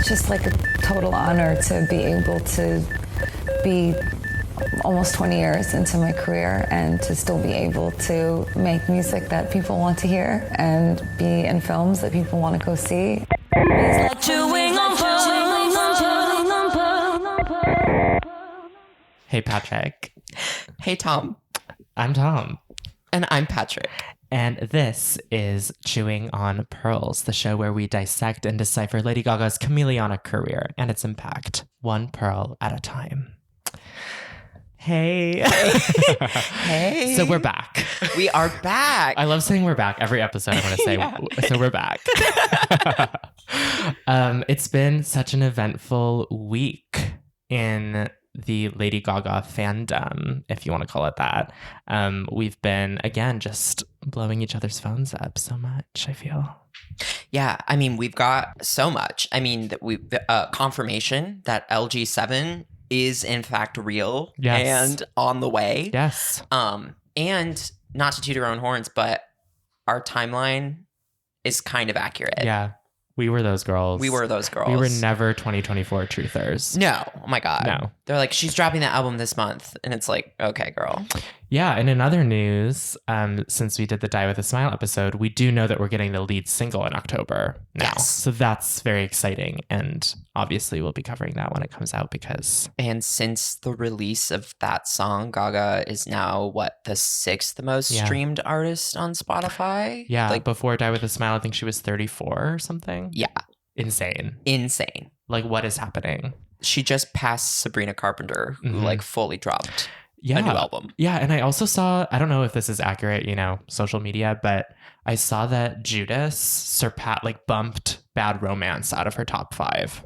it's just like a total honor to be able to be almost 20 years into my career and to still be able to make music that people want to hear and be in films that people want to go see. Hey, Patrick. Hey, Tom. I'm Tom. And I'm Patrick. And this is Chewing on Pearls, the show where we dissect and decipher Lady Gaga's chameleonic career and its impact, one pearl at a time. Hey. Hey. So we're back. We are back. I love saying we're back every episode. I'm going to say, Yeah. So we're back. It's been such an eventful week in the Lady Gaga fandom, if you want to call it that. We've been, again, just blowing each other's phones up so much, I feel. Yeah, I mean, we've got so much. I mean, confirmation that LG7 is in fact real and on the way. Yes. And not to toot our own horns, but our timeline is kind of accurate. Yeah. We were those girls. We were those girls. We were never 2024 truthers. No. Oh my God. No. They're like, she's dropping the album this month. And it's like, okay, girl. Yeah. And in other news, since we did the Die with a Smile episode, we do know that we're getting the lead single in October now. Yes. So that's very exciting. And obviously we'll be covering that when it comes out because... And since the release of that song, Gaga is now, the 6th most streamed artist on Spotify? Yeah. Like before Die with a Smile, I think she was 34 or something. Yeah. Insane. Like, what is happening? She just passed Sabrina Carpenter, who fully dropped a new album. Yeah, and I also saw, I don't know if this is accurate, social media, but I saw that Judas bumped Bad Romance out of her top 5.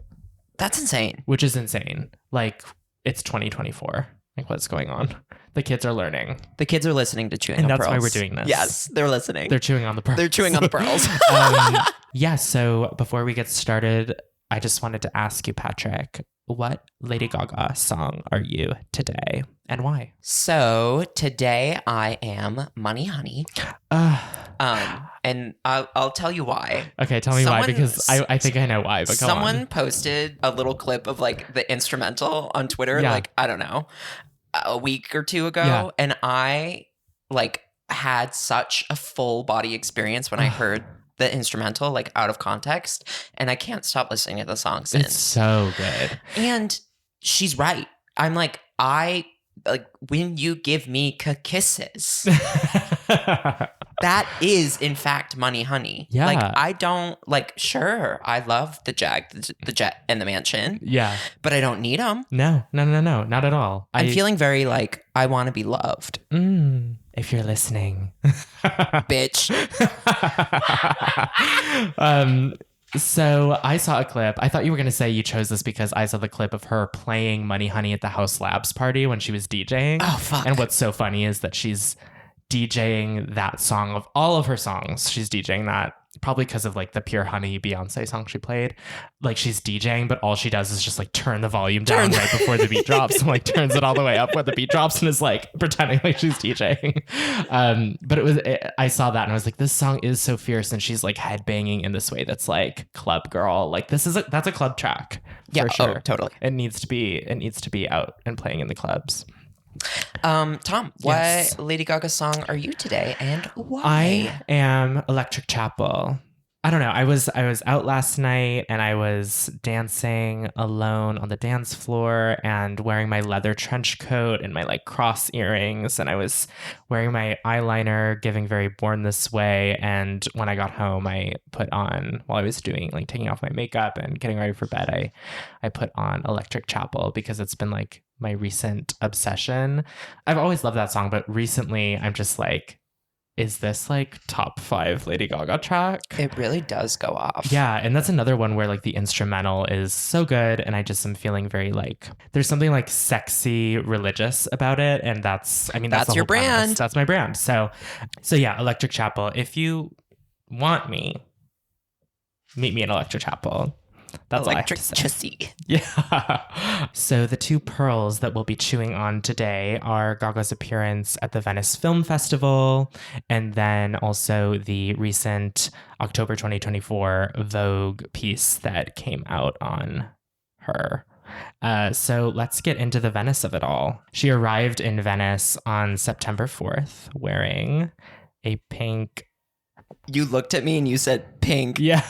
That's insane. Which is insane. Like, it's 2024. Like, what's going on? The kids are learning. The kids are listening to Chewing on Pearls. And that's why we're doing this. Yes, they're listening. They're chewing on the pearls. They're chewing on the pearls. Yeah, so before we get started, I just wanted to ask you, Patrick, what Lady Gaga song are you today and why? So today I am Money Honey. And I'll tell you why. Okay, tell me why, because I think I know why, but go on. Someone posted a little clip of the instrumental on Twitter, I don't know, a week or two ago. And I had such a full body experience when I heard the instrumental, out of context, and I can't stop listening to the song since. It's so good. And she's right. I'm when you give me kisses, that is in fact Money Honey. Yeah. I don't sure, I love the Jag, the Jet, and the Mansion. Yeah. But I don't need them. No, not at all. I'm feeling very I want to be loved. If you're listening. Bitch. So I saw a clip. I thought you were going to say you chose this because I saw the clip of her playing Money Honey at the House Labs party when she was DJing. Oh, fuck. And what's so funny is that she's DJing that song of all of her songs. She's DJing that probably because of the Pure Honey Beyonce song she played. She's DJing, but all she does is just turn the volume down right before the beat drops and turns it all the way up when the beat drops and is pretending she's DJing. But I saw that and I was like, this song is so fierce, and she's headbanging in this way that's club girl. That's a club track. For sure. Oh, totally. It needs to be out and playing in the clubs. Tom, what Lady Gaga song are you today and why? I am Electric Chapel. I don't know. I was out last night and I was dancing alone on the dance floor and wearing my leather trench coat and my cross earrings, and I was wearing my eyeliner, giving very Born This Way. And when I got home, I put on, while I was doing taking off my makeup and getting ready for bed, I put on Electric Chapel because it's been my recent obsession. I've always loved that song, but recently I'm just is this top 5 Lady Gaga track? It really does go off. Yeah, and that's another one where the instrumental is so good, and I just am feeling very there's something sexy religious about it, and that's your brand. Premise. That's my brand. So yeah, Electric Chapel. If you want me, meet me in Electric Chapel. That's all I have to say. Electricity. Yeah. So the two pearls that we'll be chewing on today are Gaga's appearance at the Venice Film Festival, and then also the recent October 2024 Vogue piece that came out on her. So let's get into the Venice of it all. She arrived in Venice on September 4th wearing a pink... You looked at me and you said pink. Yeah.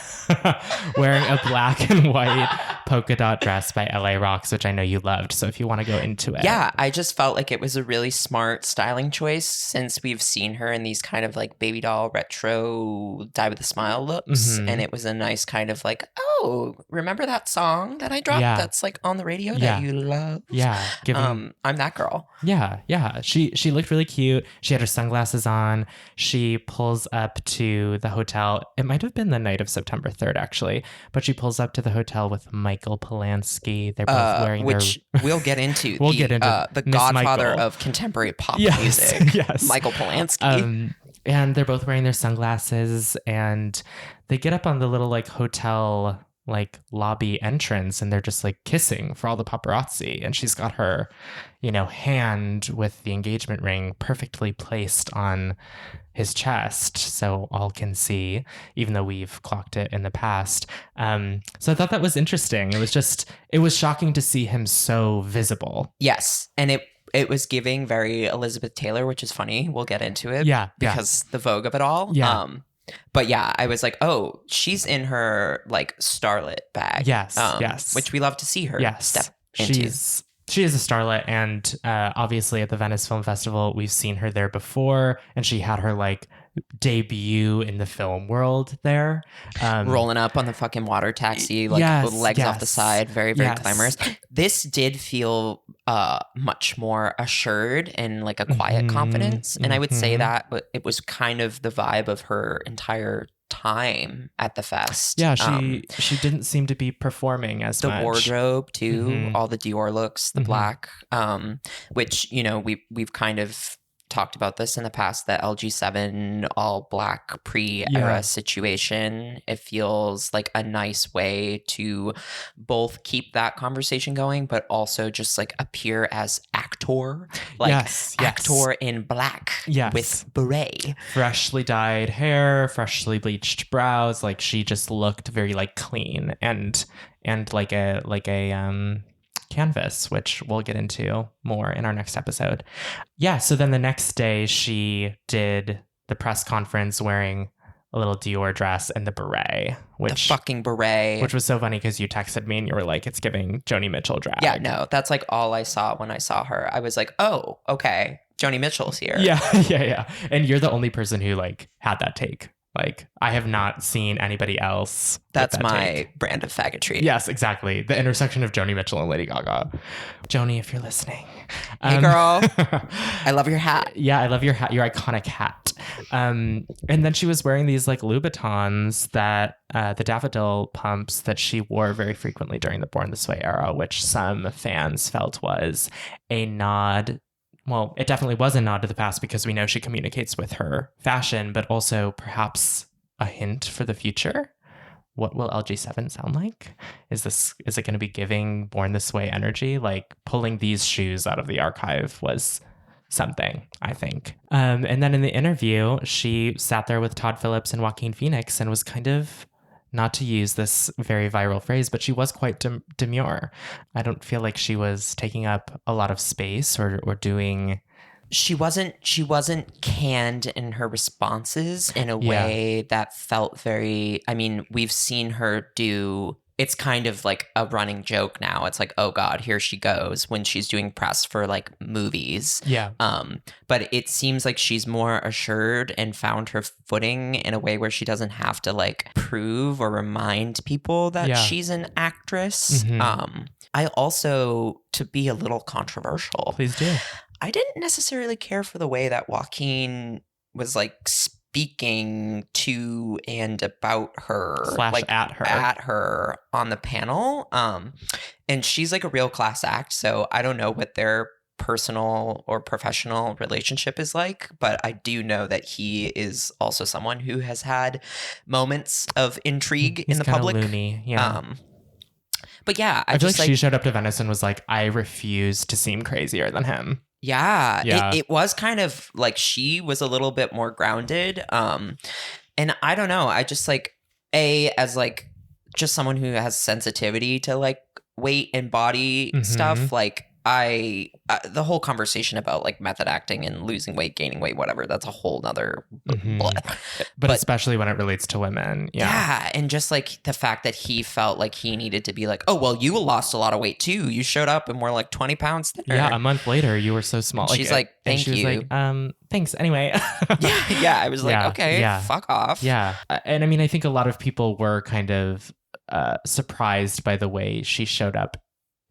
Wearing a black and white polka dot dress by LA Rocks, which I know you loved. So if you want to go into it. Yeah, I just felt like it was a really smart styling choice since we've seen her in these kind of like baby doll retro Die with a Smile looks. And it was a nice kind of like, oh, remember that song that I dropped that's like on the radio that you love? Yeah. I'm that girl. Yeah. Yeah. She looked really cute. She had her sunglasses on. She pulls up to the hotel. It might have been the night of September 3rd, actually, but she pulls up to the hotel with Michael Polanski. They're both wearing which we'll get into. The Miss godfather Michael. of contemporary pop music. Yes. Michael Polanski. And they're both wearing their sunglasses, and they get up on the little like hotel like lobby entrance, and they're just like kissing for all the paparazzi, and she's got her, hand with the engagement ring perfectly placed on his chest so all can see, even though we've clocked it in the past. So I thought that was interesting. It was shocking to see him so visible. Yes. And it was giving very Elizabeth Taylor, which is funny. We'll get into it. Yeah. Because the Vogue of it all. Yeah. But yeah, I was like, oh, she's in her like starlet bag. Yes. Yes. Which we love to see her step into. She is a starlet, and obviously at the Venice Film Festival, we've seen her there before, and she had her like debut in the film world there. Rolling up on the fucking water taxi, like with legs off the side, very, very glamorous. This did feel much more assured and like a quiet confidence. And I would say that it was kind of the vibe of her entire time at the fest. Yeah, she didn't seem to be performing as the much. The wardrobe too, all the Dior looks, the black, which we've kind of talked about this in the past, the LG7 all black pre-era situation. It feels like a nice way to both keep that conversation going, but also just like appear as actor, like actor in black with beret, freshly dyed hair, freshly bleached brows. Like she just looked very like clean and like a canvas, which we'll get into more in our next episode. Yeah, so then the next day she did the press conference wearing a little Dior dress and the beret, the fucking beret, which was so funny because you texted me and you were like, it's giving Joni Mitchell drag. Yeah, no, that's like all I saw when I saw her. I was like, oh, okay, Joni Mitchell's here. Yeah. And you're the only person who like had that take. Like, I have not seen anybody else. That's my brand of faggotry. Yes, exactly. The intersection of Joni Mitchell and Lady Gaga. Joni, if you're listening. Hey, girl. I love your hat. Yeah, I love your hat, your iconic hat. And then she was wearing these like Louboutins that, the daffodil pumps that she wore very frequently during the Born This Way era, which some fans felt was a nod. Well, it definitely was a nod to the past because we know she communicates with her fashion, but also perhaps a hint for the future. What will LG7 sound like? Is it going to be giving Born This Way energy? Like pulling these shoes out of the archive was something, I think. And then in the interview, she sat there with Todd Phillips and Joaquin Phoenix and was kind of, not to use this very viral phrase, but she was quite demure. I don't feel like she was taking up a lot of space or doing... She wasn't canned in her responses in a way that felt very... I mean, we've seen her do... It's kind of like a running joke now. It's like, oh God, here she goes when she's doing press for like movies. Yeah. But it seems like she's more assured and found her footing in a way where she doesn't have to like prove or remind people that she's an actress. I also, to be a little controversial. Please do. I didn't necessarily care for the way that Joaquin was like speaking to and about her, at her on the panel. And she's like a real class act. So I don't know what their personal or professional relationship is like, but I do know that he is also someone who has had moments of intrigue in the public. Loony, yeah. But yeah, I feel like she showed up to Venice and was like, I refuse to seem crazier than him. Yeah. It was kind of like she was a little bit more grounded. And I don't know. I just like, as like just someone who has sensitivity to like weight and body stuff, like the whole conversation about like method acting and losing weight, gaining weight, whatever, that's a whole nother but especially when it relates to women. Yeah. And just like the fact that he felt like he needed to be like, oh, well, you lost a lot of weight too. You showed up and were like 20 pounds thinner. Yeah. A month later, you were so small. She's like, thank you. She was like, thanks anyway. Yeah. I was like, okay, fuck off. Yeah. And I mean, I think a lot of people were kind of surprised by the way she showed up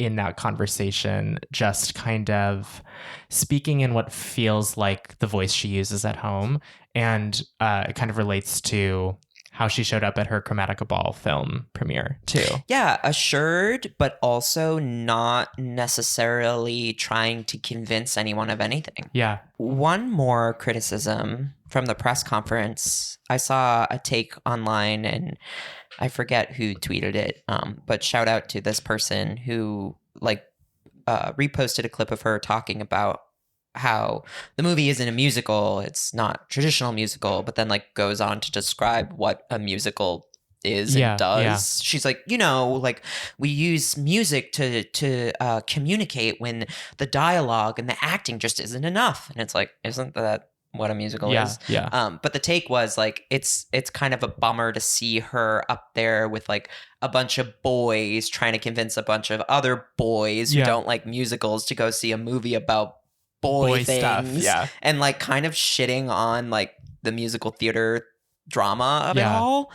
in that conversation, just kind of speaking in what feels like the voice she uses at home. And it kind of relates to how she showed up at her Chromatica Ball film premiere too. Yeah, assured, but also not necessarily trying to convince anyone of anything. Yeah. One more criticism from the press conference. I saw a take online and I forget who tweeted it, but shout out to this person who like reposted a clip of her talking about how the movie isn't a musical. It's not traditional musical, but then like goes on to describe what a musical is and does. Yeah. She's like, like we use music to communicate when the dialogue and the acting just isn't enough. And it's like, isn't that what a musical is? Yeah. But the take was like, it's kind of a bummer to see her up there with like a bunch of boys trying to convince a bunch of other boys who don't like musicals to go see a movie about boy things stuff. And like kind of shitting on like the musical theater drama of it all.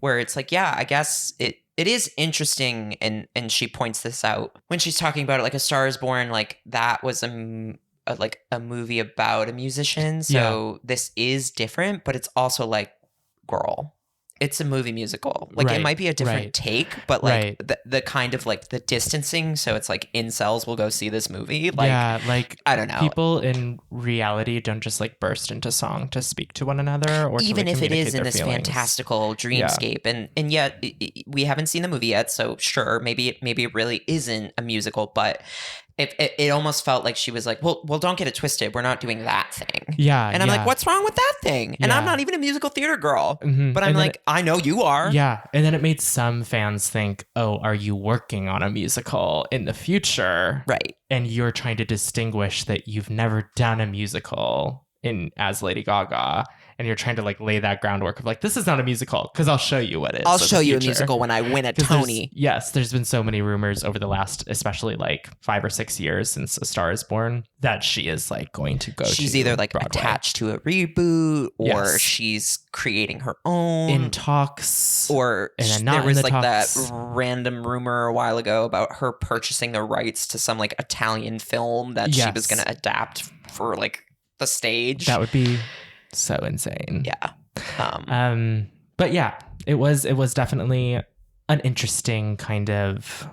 Where it's like, I guess it is interesting, and she points this out when she's talking about it, like A Star Is Born, like that was a movie about a musician, so this is different, but it's also like, girl, it's a movie musical. Like it might be a different take, but like the kind of like the distancing. So it's like incels will go see this movie. Like, like I don't know. People in reality don't just like burst into song to speak to one another, or even to, like, if it is in this feelings. fantastical dreamscape, and yet we haven't seen the movie yet. So sure, maybe it really isn't a musical, but. It almost felt like she was like, well, don't get it twisted. We're not doing that thing. Yeah. And I'm like, what's wrong with that thing? And I'm not even a musical theater girl. But I'm like, I know you are. Yeah. And then it made some fans think, oh, are you working on a musical in the future? Right. And you're trying to distinguish that you've never done a musical as Lady Gaga. And you're trying to like lay that groundwork of like, this is not a musical, because I'll show you what it is. I'll show you a musical when I win a Tony. There's been so many rumors over the last, especially like 5 or 6 years since A Star Is Born, that she is like going to go. She's either like Broadway. Attached to a reboot, or she's creating her own in talks, or and there was like talks. That random rumor a while ago about her purchasing the rights to some like Italian film that she was going to adapt for like the stage. That would be so insane. Yeah. But yeah, it was definitely an interesting kind of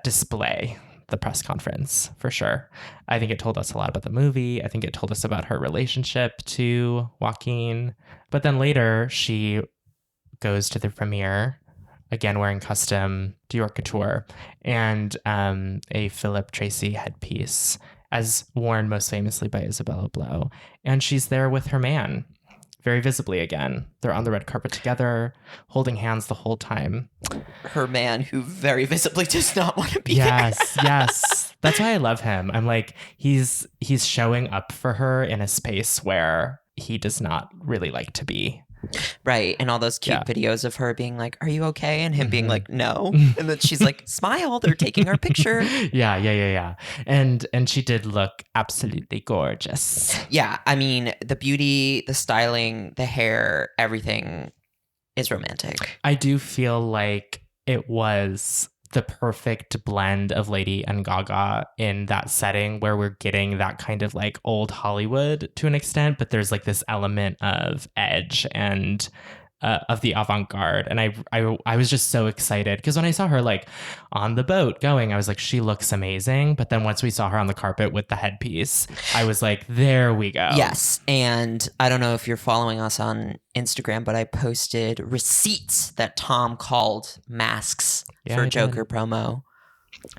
display, the press conference, for sure. I think it told us a lot about the movie. I think it told us about her relationship to Joaquin. But then later she goes to the premiere, again wearing custom Dior couture and a Philip Tracy headpiece, as worn most famously by Isabella Blow. And she's there with her man, very visibly again. They're on the red carpet together, holding hands the whole time. Her man, who very visibly does not want to be there. Yes. That's why I love him. I'm like, he's showing up for her in a space where he does not really like to be. Right. And all those cute videos of her being like, are you okay? And him being like, no. And then she's like, smile, they're taking our picture. Yeah. And she did look absolutely gorgeous. Yeah. I mean, the beauty, the styling, the hair, everything is romantic. I do feel like it was the perfect blend of Lady and Gaga in that setting, where we're getting that kind of like old Hollywood to an extent, but there's like this element of edge and of the avant-garde. And I was just so excited because when I saw her like on the boat going, I was like, she looks amazing. But then once we saw her on the carpet with the headpiece, I was like, there we go. Yes. And I don't know if you're following us on Instagram, but I posted receipts that Tom called masks for Joker promo.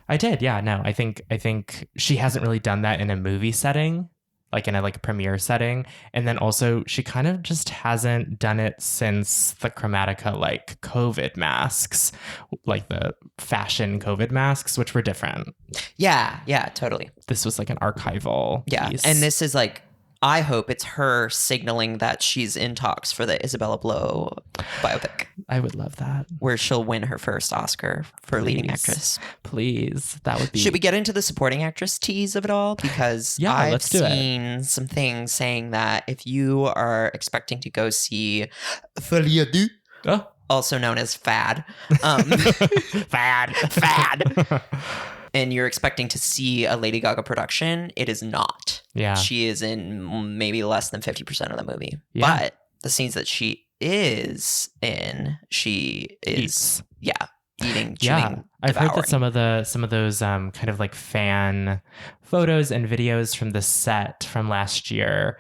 I did. Yeah, no, I think she hasn't really done that in a movie setting, like in a like premiere setting. And then also she kind of just hasn't done it since the Chromatica like COVID masks, like the fashion COVID masks, which were different. Yeah, totally. This was like an archival piece. And this is like, I hope it's her signaling that she's in talks for the Isabella Blow biopic. I would love that. Where she'll win her first Oscar for leading actress. Please. That would be... Should we get into the supporting actress tease of it all? Because I've seen some things saying that if you are expecting to go see Folie, also known as Fad. Fad. And you're expecting to see a Lady Gaga production, it is not. Yeah. She is in maybe less than 50% of the movie. Yeah. But the scenes that she is in, she is, eating, chewing, I've devouring. heard that some of those kind of like fan photos and videos from the set from last year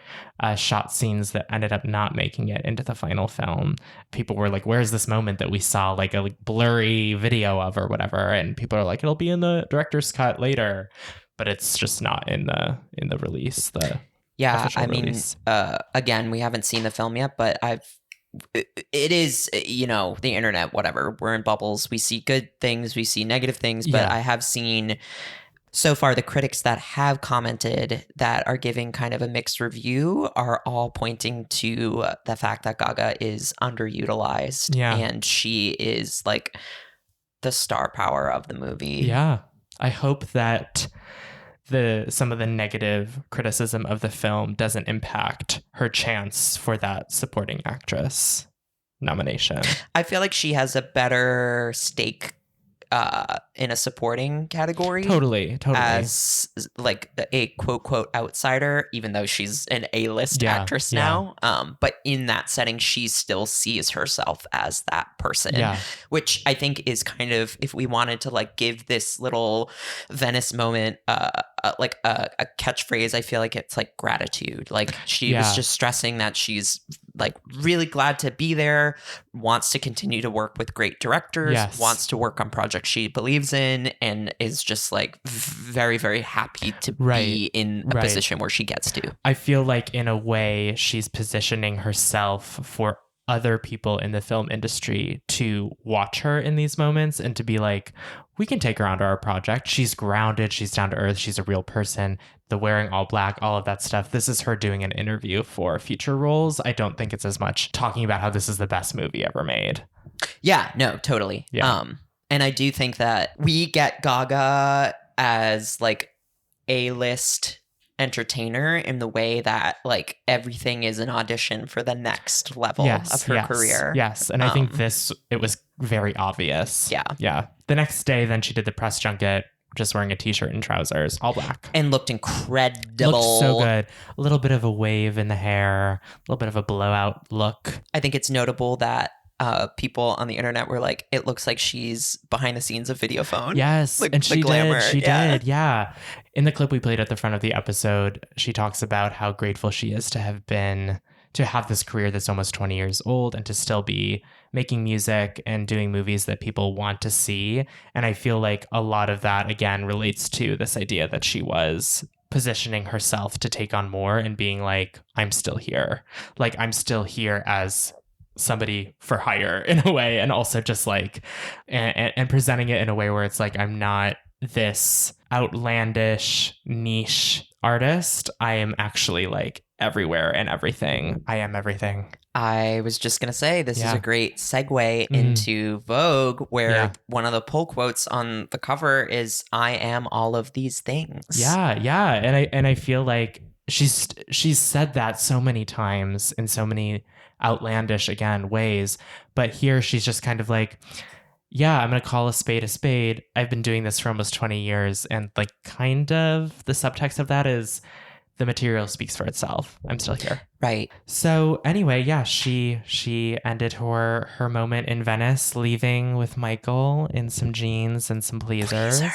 shot scenes that ended up not making it into the final film. People were like, where's this moment that we saw like a blurry video of or whatever? And people are like, it'll be in the director's cut later, but it's just not in the release. I mean, release. Again, we haven't seen the film yet, but it is, the internet, whatever. We're in bubbles. We see good things, we see negative things, but I have seen so far the critics that have commented that are giving kind of a mixed review are all pointing to the fact that Gaga is underutilized and she is like the star power of the movie. Yeah. I hope that some of the negative criticism of the film doesn't impact her chance for that supporting actress nomination. I feel like she has a better stake in a supporting category. Totally. As like a quote outsider, even though she's an A-list actress now. But in that setting, she still sees herself as that person. Yeah. Which I think is kind of, if we wanted to like give this little Venice moment like a catchphrase, I feel like it's like gratitude. Like she was just stressing that she's like really glad to be there, wants to continue to work with great directors, wants to work on projects she believes in, and is just like very, very happy to be in a position where she gets to. I feel like in a way she's positioning herself for other people in the film industry to watch her in these moments and to be like, we can take her onto our project. She's grounded. She's down to earth. She's a real person. The wearing all black, all of that stuff. This is her doing an interview for future roles. I don't think it's as much talking about how this is the best movie ever made. Yeah, no, totally. Yeah. And I do think that we get Gaga as like A-list entertainer in the way that like everything is an audition for the next level of her career. Yes. And I think it was very obvious. Yeah. The next day, then she did the press junket, just wearing a t-shirt and trousers, all black. And looked incredible. Looked so good. A little bit of a wave in the hair, a little bit of a blowout look. I think it's notable that people on the internet were like, it looks like she's behind the scenes of Videophone. Yes, like, and she did. She did, yeah. In the clip we played at the front of the episode, she talks about how grateful she is to have this career that's almost 20 years old and to still be making music and doing movies that people want to see. And I feel like a lot of that, again, relates to this idea that she was positioning herself to take on more and being like, I'm still here. Like, I'm still here as somebody for hire in a way, and also just like and presenting it in a way where it's like, I'm not this outlandish niche artist. I am actually like everywhere and everything. I am everything. I was just gonna say this is a great segue into Vogue, where one of the pull quotes on the cover is "I am all of these things." Yeah, and I feel like she's said that so many times in so many outlandish, again, ways, but here she's just kind of like, yeah, I'm gonna call a spade a spade. I've been doing this for almost 20 years, and like kind of the subtext of that is the material speaks for itself. I'm still here. Right. So anyway, yeah, she ended her moment in Venice, leaving with Michael in some jeans and some pleasers. With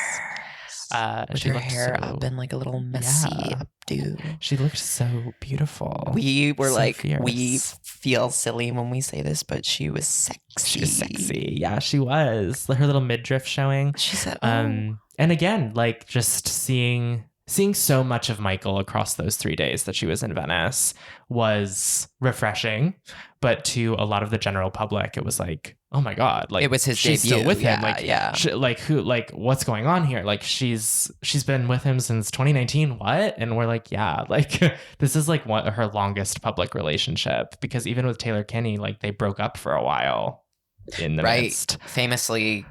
She her looked hair so, up in like a little messy updo. She looked so beautiful. We were so like, fierce. we feel silly when we say this, but she was sexy. She was sexy. Yeah, she was. Her little midriff showing. She said, oh. And again, like just seeing so much of Michael across those 3 days that she was in Venice was refreshing. But to a lot of the general public, it was like, oh my God, like it was his she's debut. still with him. Like, what's going on here? Like she's been with him since 2019. What? And we're like, yeah, like this is like her longest public relationship, because even with Taylor Kinney, like they broke up for a while in the midst. Famously,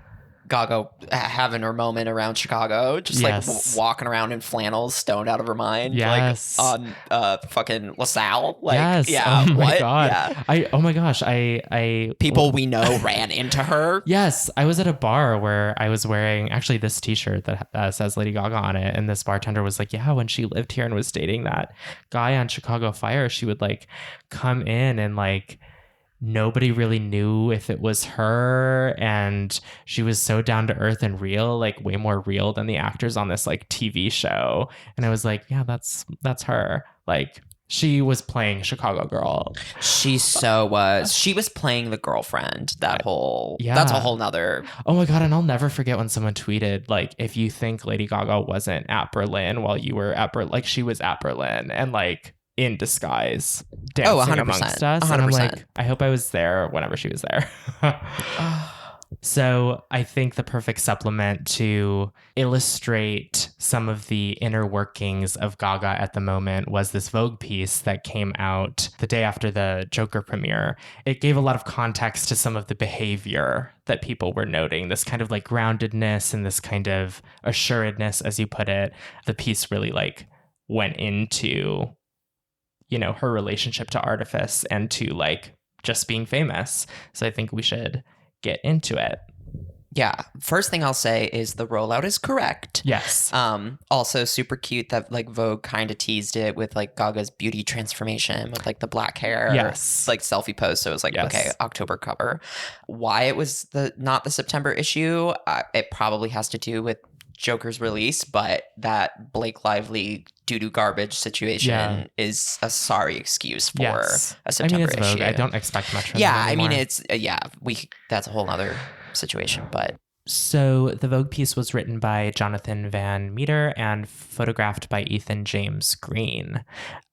Gaga having her moment around Chicago, just like walking around in flannels, stoned out of her mind, like on fucking LaSalle. Like, yeah, oh my what? God. Yeah. Oh my gosh, I people we know ran into her. Yes, I was at a bar where I was wearing actually this T-shirt that says Lady Gaga on it, and this bartender was like, yeah, when she lived here and was dating that guy on Chicago Fire, she would like come in and like nobody really knew if it was her, and she was so down to earth and real, like way more real than the actors on this like TV show. And I was like, yeah, that's her. Like she was playing Chicago girl. She so was. She was playing the girlfriend. That's a whole nother. Oh my God. And I'll never forget when someone tweeted, like, if you think Lady Gaga wasn't at Berlin while you were at Berlin, like she was at Berlin and like in disguise dancing 100%, amongst us. 100%. And I'm like, I hope I was there whenever she was there. So I think the perfect supplement to illustrate some of the inner workings of Gaga at the moment was this Vogue piece that came out the day after the Joker premiere. It gave a lot of context to some of the behavior that people were noting, this kind of like groundedness and this kind of assuredness, as you put it. The piece really like went into, you know, her relationship to artifice and to like just being famous. So I think we should get into it. Yeah. First thing I'll say is the rollout is correct. Yes. Also super cute that like Vogue kind of teased it with like Gaga's beauty transformation with like the black hair. Yes. Like selfie pose. So it was like, okay, October cover. Why it was not the September issue, it probably has to do with Joker's release, but that Blake Lively doo-doo garbage situation is a sorry excuse for a September it's Vogue. issue. I don't expect much from them anymore. I mean, it's that's a whole other situation, but so the Vogue piece was written by Jonathan Van Meter and photographed by Ethan James Green.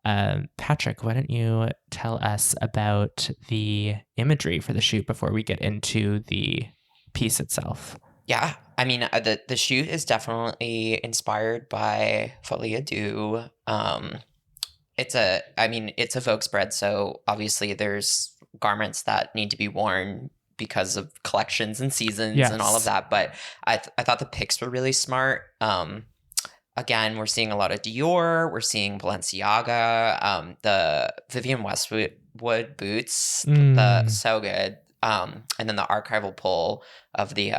Patrick, why don't you tell us about the imagery for the shoot before we get into the piece itself? Yeah, I mean, the shoot is definitely inspired by Folie Deux. It's a Vogue spread, so obviously there's garments that need to be worn because of collections and seasons and all of that. But I thought the picks were really smart. Again, we're seeing a lot of Dior. We're seeing Balenciaga. The Vivienne Westwood boots, so good. And then the archival pull of the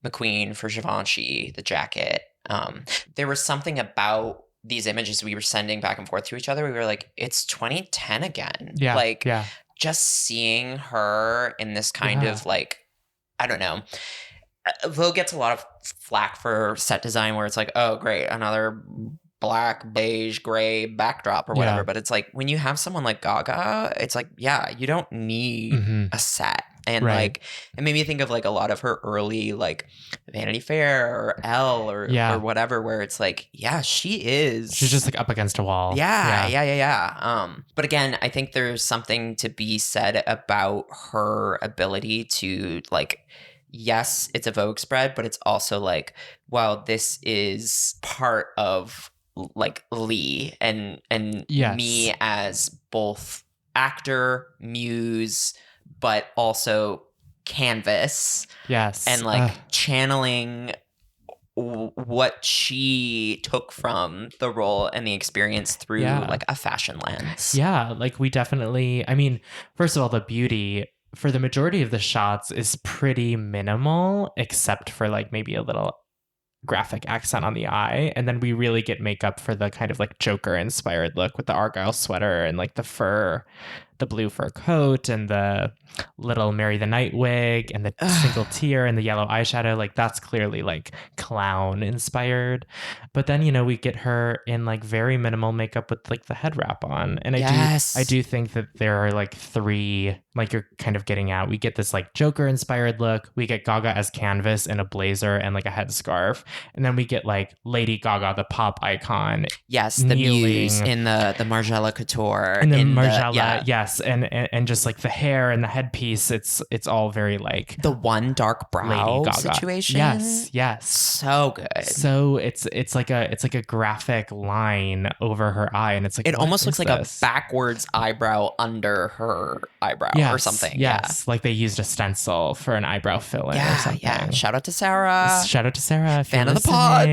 McQueen for Givenchy, the jacket. There was something about these images we were sending back and forth to each other. We were like, it's 2010 again. Just seeing her in this kind of like, I don't know. Vogue gets a lot of flack for set design where it's like, oh, great, another black, beige, gray backdrop or whatever. But it's like when you have someone like Gaga, it's like, you don't need a set. And like, it made me think of like a lot of her early like Vanity Fair or Elle or whatever, where it's like, she's just like up against a wall. But again, I think there's something to be said about her ability to like, yes, it's a Vogue spread, but it's also like, well, this is part of like Lee and me as both actor, muse, but also canvas. Yes. And like channeling what she took from the role and the experience through like a fashion lens. Yeah, like we definitely, I mean, first of all, the beauty for the majority of the shots is pretty minimal, except for like maybe a little graphic accent on the eye. And then we really get makeup for the kind of like Joker inspired look with the Argyle sweater and like the blue fur coat and the little Mary the Night wig and the single tear and the yellow eyeshadow. Like that's clearly like clown inspired. But then, we get her in like very minimal makeup with like the head wrap on. And I do think that there are like three, like you're kind of getting at. We get this like Joker inspired look. We get Gaga as Canvas in a blazer and like a headscarf. And then we get like Lady Gaga, the pop icon. Yes, the muse in the Margiela couture. And the Margiela, yes. And just like the hair and the headpiece, it's all very like the one dark brow situation. Yes. So good. So it's like a graphic line over her eye, and it's like it almost looks like a backwards eyebrow under her eyebrow or something. Yes, like they used a stencil for an eyebrow fill in or something. Yeah. Shout out to Sarah. Fan of the pod.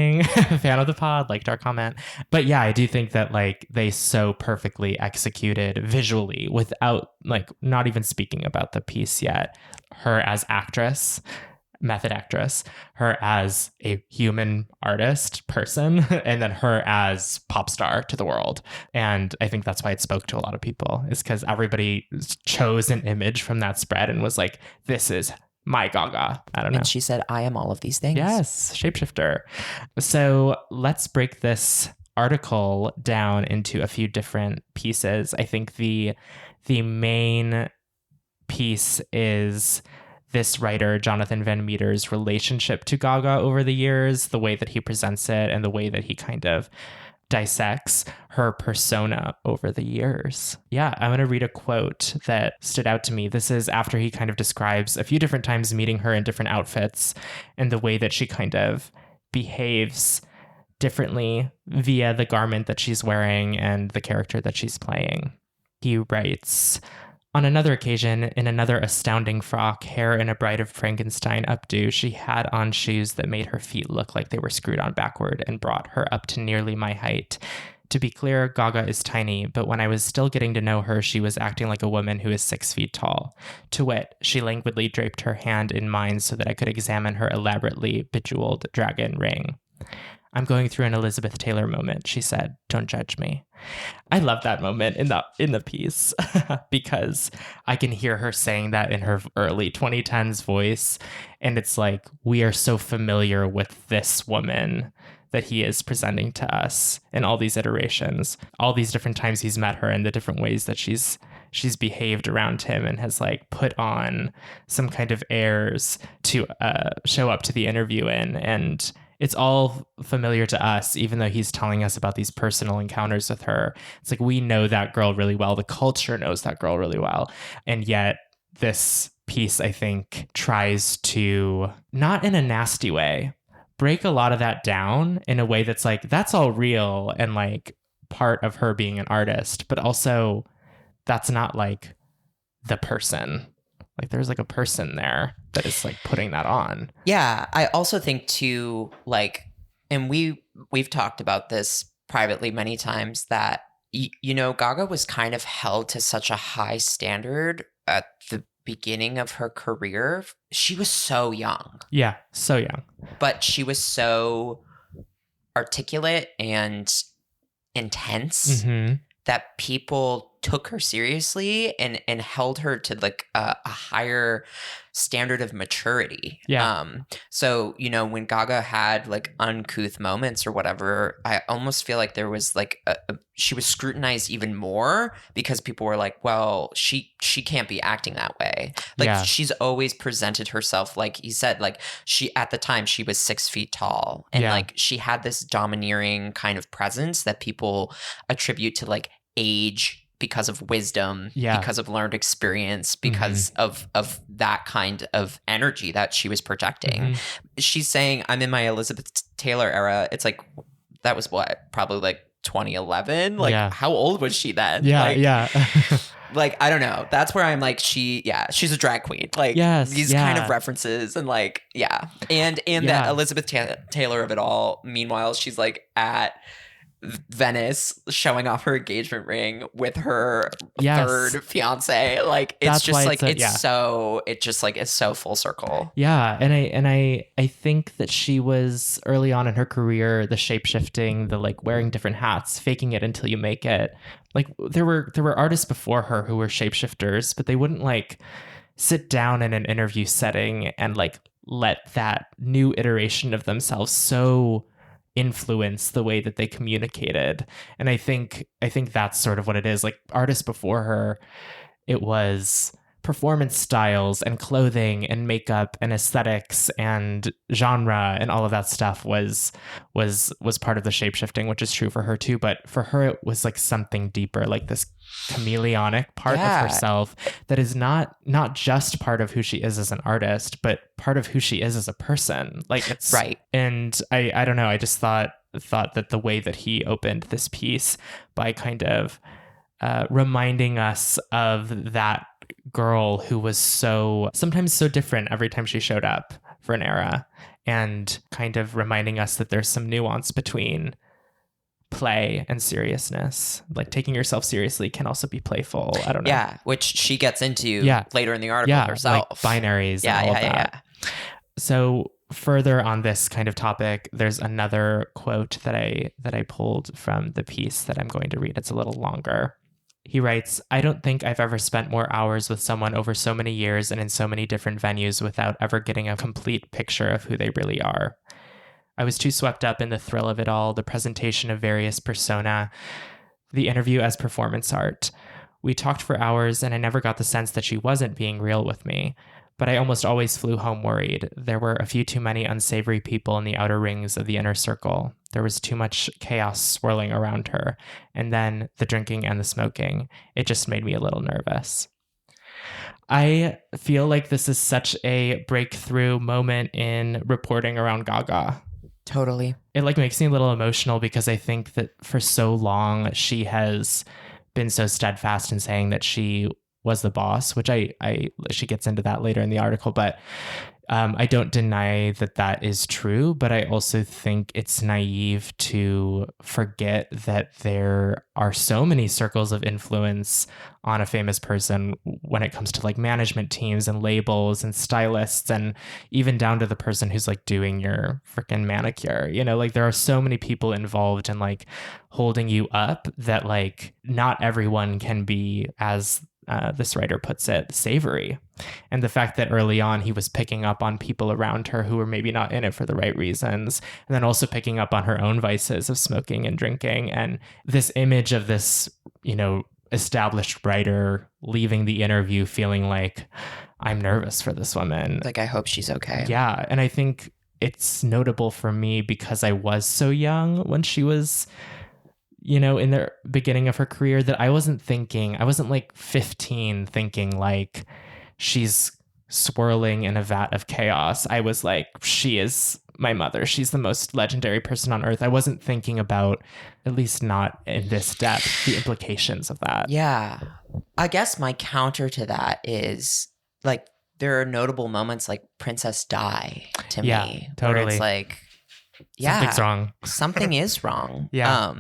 Fan of the pod. Liked our comment. But yeah, I do think that like they so perfectly executed visually without like not even speaking about the piece yet. Her as actress, method actress, her as a human artist person, and then her as pop star to the world. And I think that's why it spoke to a lot of people, is because everybody chose an image from that spread and was like, this is my Gaga. I don't know. And she said, I am all of these things. Yes, shapeshifter. So let's break this article down into a few different pieces. I think the main piece is this writer, Jonathan Van Meter's relationship to Gaga over the years, the way that he presents it and the way that he kind of dissects her persona over the years. Yeah, I'm going to read a quote that stood out to me. This is after he kind of describes a few different times meeting her in different outfits and the way that she kind of behaves differently via the garment that she's wearing and the character that she's playing. He writes, on another occasion, in another astounding frock, hair in a Bride of Frankenstein updo, she had on shoes that made her feet look like they were screwed on backward and brought her up to nearly my height. To be clear, Gaga is tiny, but when I was still getting to know her, she was acting like a woman who is 6 feet tall. To wit, she languidly draped her hand in mine so that I could examine her elaborately bejeweled dragon ring. I'm going through an Elizabeth Taylor moment, she said. Don't judge me. I love that moment in the piece because I can hear her saying that in her early 2010s voice. And it's like, we are so familiar with this woman that he is presenting to us in all these iterations, all these different times he's met her and the different ways that she's behaved around him and has like put on some kind of airs to show up to the interview in. And it's all familiar to us, even though he's telling us about these personal encounters with her. It's like, we know that girl really well. The culture knows that girl really well. And yet this piece, I think, tries to, not in a nasty way, break a lot of that down in a way that's like, that's all real and like part of her being an artist, but also that's not like the person. Like there's like a person there that is like putting that on. Yeah. I also think too, like, and we've talked about this privately many times, that, Gaga was kind of held to such a high standard at the beginning of her career. She was so young. Yeah. So young. But she was so articulate and intense that people took her seriously and held her to like a higher standard of maturity. Yeah. So, when Gaga had like uncouth moments or whatever, I almost feel like there was like she was scrutinized even more because people were like, well, she can't be acting that way. Like she's always presented herself, like he said, like at the time she was 6 feet tall and like she had this domineering kind of presence that people attribute to like age, because of wisdom, because of learned experience, because of that kind of energy that she was projecting. She's saying, I'm in my Elizabeth Taylor era. It's like, that was what, probably like 2011? Like, how old was she then? Like, I don't know. That's where I'm like, she's a drag queen. Like, these kind of references and like, and that Elizabeth Taylor of it all. Meanwhile, she's like at Venice showing off her engagement ring with her Yes. third fiance. Like it's That's just why like it's so full circle. Yeah, and I think that she was early on in her career, the shape-shifting, the like wearing different hats, faking it until you make it. Like there were artists before her who were shapeshifters, but they wouldn't like sit down in an interview setting and like let that new iteration of themselves so influence the way that they communicated. And I think that's sort of what it is. Like artists before her, it was performance styles and clothing and makeup and aesthetics and genre and all of that stuff was part of the shapeshifting, which is true for her too. But for her, it was like something deeper, like this chameleonic part of herself that is not just part of who she is as an artist, but part of who she is as a person. Like it's right. And I don't know. I just thought that the way that he opened this piece by kind of reminding us of that girl who was sometimes so different every time she showed up for an era, and kind of reminding us that there's some nuance between play and seriousness. Like taking yourself seriously can also be playful. I don't know. Yeah, which she gets into later in the article herself. Like binaries and all of that. Yeah. So further on this kind of topic, there's another quote that I pulled from the piece that I'm going to read. It's a little longer. He writes, "I don't think I've ever spent more hours with someone over so many years and in so many different venues without ever getting a complete picture of who they really are. I was too swept up in the thrill of it all, the presentation of various persona, the interview as performance art. We talked for hours and I never got the sense that she wasn't being real with me. But I almost always flew home worried. There were a few too many unsavory people in the outer rings of the inner circle. There was too much chaos swirling around her. And then the drinking and the smoking. It just made me a little nervous." I feel like this is such a breakthrough moment in reporting around Gaga. Totally. It like makes me a little emotional because I think that for so long she has been so steadfast in saying that she was the boss, which she gets into that later in the article, but I don't deny that is true, but I also think it's naive to forget that there are so many circles of influence on a famous person when it comes to like management teams and labels and stylists, and even down to the person who's like doing your freaking manicure. You know, like there are so many people involved in like holding you up that like not everyone can be, as this writer puts it, savory. And the fact that early on he was picking up on people around her who were maybe not in it for the right reasons, and then also picking up on her own vices of smoking and drinking, and this image of this, you know, established writer leaving the interview feeling like, I'm nervous for this woman. Like, I hope she's okay. Yeah. And I think it's notable for me because I was so young when she was, you know, in the beginning of her career, that I wasn't like 15 thinking like she's swirling in a vat of chaos. I was like, she is my mother. She's the most legendary person on earth. I wasn't thinking about, at least not in this depth, the implications of that. Yeah. I guess my counter to that is like, there are notable moments like Princess Di to me. Totally. Where it's like, something's wrong. Something is wrong. Yeah.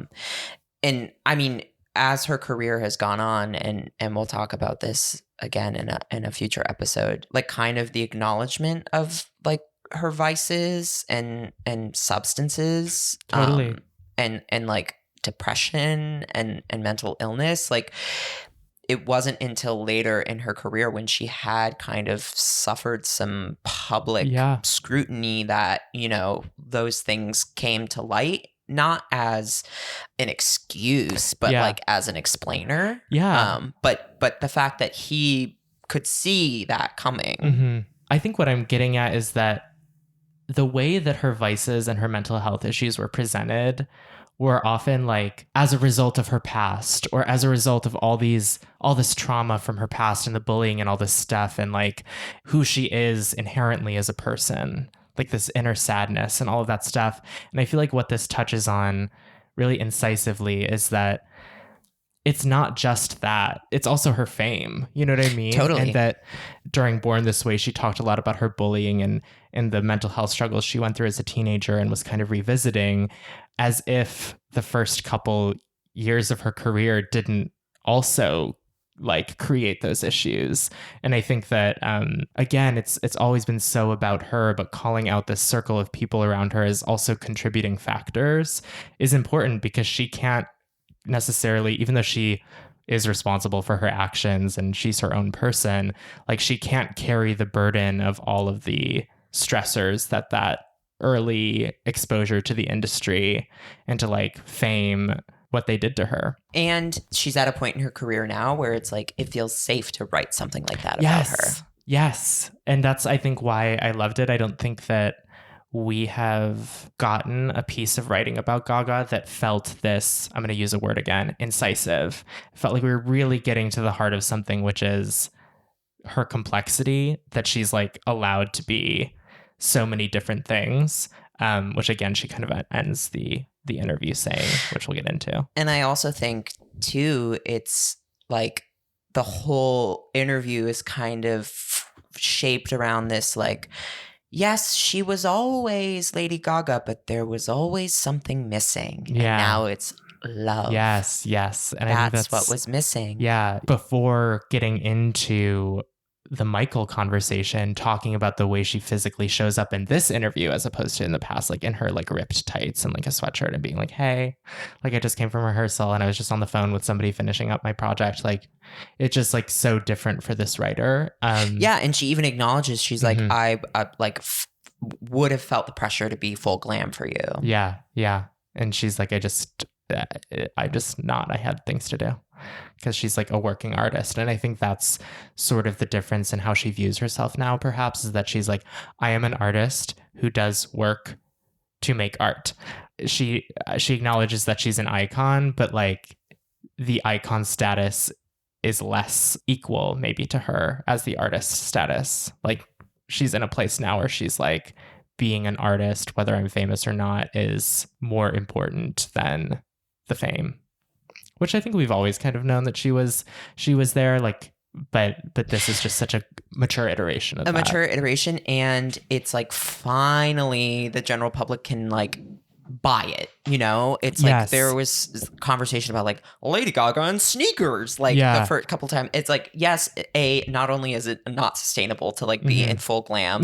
And I mean, as her career has gone on, and we'll talk about this again in a future episode, like kind of the acknowledgement of like her vices and substances, totally, and like depression and mental illness. Like it wasn't until later in her career when she had kind of suffered some public scrutiny that, you know, those things came to light. Not as an excuse, but like as an explainer. Yeah. But the fact that he could see that coming. Mm-hmm. I think what I'm getting at is that the way that her vices and her mental health issues were presented were often like as a result of her past, or as a result of all this trauma from her past and the bullying and all this stuff, and like who she is inherently as a person. Like this inner sadness and all of that stuff. And I feel like what this touches on really incisively is that it's not just that. It's also her fame. You know what I mean? Totally. And that during Born This Way, she talked a lot about her bullying and the mental health struggles she went through as a teenager, and was kind of revisiting as if the first couple years of her career didn't also like create those issues. And I think that, again, it's always been so about her, but calling out this circle of people around her as also contributing factors is important, because she can't necessarily, even though she is responsible for her actions and she's her own person, like she can't carry the burden of all of the stressors that early exposure to the industry and to like fame, what they did to her. And she's at a point in her career now where it's like, it feels safe to write something like that about her. Yes. And that's, I think, why I loved it. I don't think that we have gotten a piece of writing about Gaga that felt this, I'm going to use a word again, incisive. It felt like we were really getting to the heart of something, which is her complexity, that she's like allowed to be so many different things, which again, she kind of ends the interview saying, which we'll get into. And I also think too, it's like the whole interview is kind of shaped around this, like, yes, she was always Lady Gaga, but there was always something missing. Yeah. And now it's love. Yes. And that's, I think what was missing. Yeah. Before getting into the Michael conversation, talking about the way she physically shows up in this interview as opposed to in the past, like in her like ripped tights and like a sweatshirt, and being like, hey, like I just came from rehearsal and I was just on the phone with somebody finishing up my project. Like it's just like so different for this writer. Yeah. And she even acknowledges, she's like, I would have felt the pressure to be full glam for you. Yeah. And she's like, I had things to do, because she's like a working artist. And I think that's sort of the difference in how she views herself now, perhaps, is that she's like, I am an artist who does work to make art. She acknowledges that she's an icon, but like the icon status is less equal maybe to her as the artist status. Like she's in a place now where she's like, being an artist, whether I'm famous or not, is more important than the fame, which I think we've always kind of known that she was there, like, but this is just such a mature iteration of that. Mature iteration, and it's like finally the general public can like buy it, you know? It's like there was conversation about like Lady Gaga and sneakers, like the first couple times. It's like, yes, not only is it not sustainable to like be in full glam,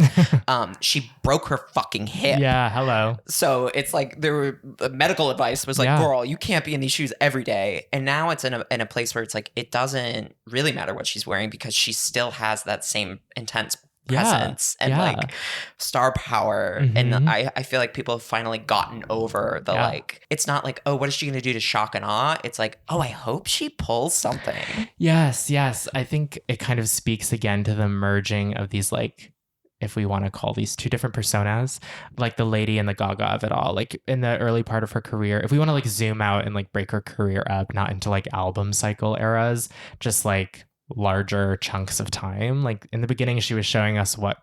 she broke her fucking hip. Yeah, hello. So it's like the medical advice was like, girl, you can't be in these shoes every day. And now it's in a place where it's like, it doesn't really matter what she's wearing, because she still has that same intense presence and like star power. And I feel like people have finally gotten over the like, it's not like, oh, what is she gonna do to shock and awe? It's like, oh, I hope she pulls something. Yes. I think it kind of speaks again to the merging of these, like, if we want to call these two different personas, like the Lady and the Gaga of it all. Like in the early part of her career, if we want to like zoom out and like break her career up, not into like album cycle eras, just like larger chunks of time. Like in the beginning, she was showing us what